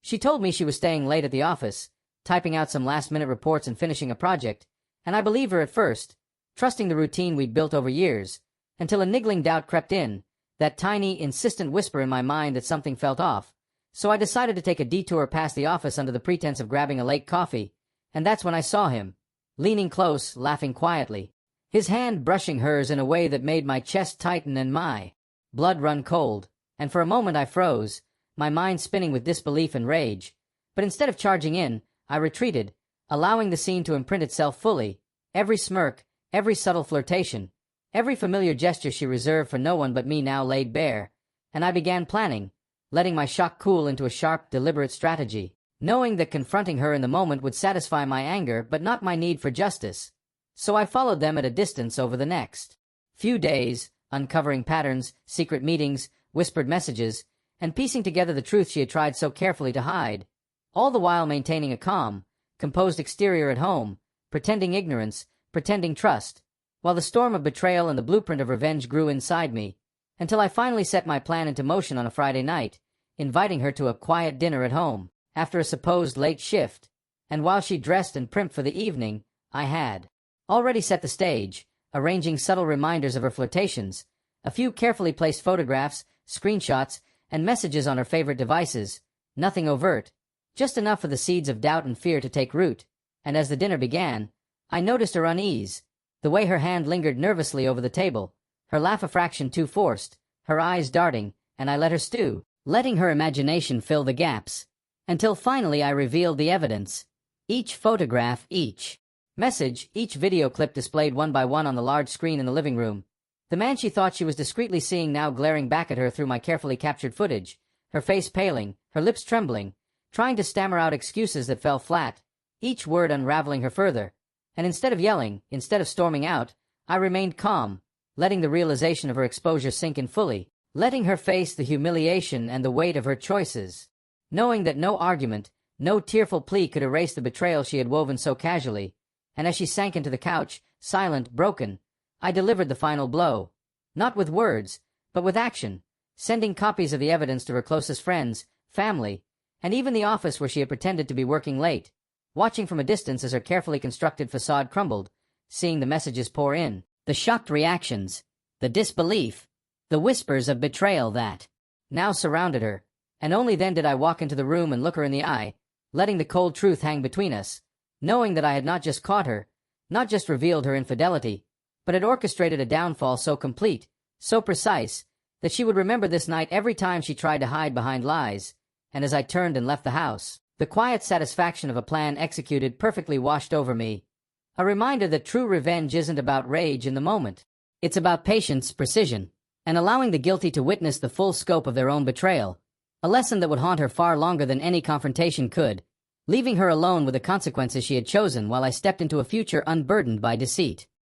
She told me she was staying late at the office, typing out some last-minute reports and finishing a project, and I believed her at first, trusting the routine we'd built over years, until a niggling doubt crept in, that tiny, insistent whisper in my mind that something felt off. So I decided to take a detour past the office under the pretense of grabbing a late coffee, and that's when I saw him, leaning close, laughing quietly, his hand brushing hers in a way that made my chest tighten and my blood run cold, and for a moment I froze, my mind spinning with disbelief and rage. But instead of charging in, I retreated, allowing the scene to imprint itself fully, every smirk, every subtle flirtation, every familiar gesture she reserved for no one but me now laid bare, and I began planning, letting my shock cool into a sharp, deliberate strategy, knowing that confronting her in the moment would satisfy my anger but not my need for justice. So I followed them at a distance over the next few days, uncovering patterns, secret meetings, whispered messages, and piecing together the truth she had tried so carefully to hide, all the while maintaining a calm, composed exterior at home, pretending ignorance, pretending trust, while the storm of betrayal and the blueprint of revenge grew inside me, until I finally set my plan into motion on a Friday night, inviting her to a quiet dinner at home, after a supposed late shift, and while she dressed and primped for the evening, I had already set the stage, arranging subtle reminders of her flirtations, a few carefully placed photographs, screenshots, and messages on her favorite devices, nothing overt, just enough for the seeds of doubt and fear to take root, and as the dinner began, I noticed her unease, the way her hand lingered nervously over the table, her laugh a fraction too forced, her eyes darting, and I let her stew, letting her imagination fill the gaps, until finally I revealed the evidence. Each photograph, each message, each video clip displayed one by one on the large screen in the living room. The man she thought she was discreetly seeing now glaring back at her through my carefully captured footage, her face paling, her lips trembling, trying to stammer out excuses that fell flat, each word unraveling her further. And instead of yelling, instead of storming out, I remained calm, letting the realization of her exposure sink in fully, letting her face the humiliation and the weight of her choices, knowing that no argument, no tearful plea could erase the betrayal she had woven so casually. And as she sank into the couch, silent, broken, I delivered the final blow, not with words, but with action, sending copies of the evidence to her closest friends, family, and even the office where she had pretended to be working late, watching from a distance as her carefully constructed facade crumbled, seeing the messages pour in, the shocked reactions, the disbelief, the whispers of betrayal that now surrounded her, and only then did I walk into the room and look her in the eye, letting the cold truth hang between us, knowing that I had not just caught her, not just revealed her infidelity, but had orchestrated a downfall so complete, so precise, that she would remember this night every time she tried to hide behind lies. And as I turned and left the house, the quiet satisfaction of a plan executed perfectly washed over me, a reminder that true revenge isn't about rage in the moment. It's about patience, precision, and allowing the guilty to witness the full scope of their own betrayal, a lesson that would haunt her far longer than any confrontation could, leaving her alone with the consequences she had chosen while I stepped into a future unburdened by deceit.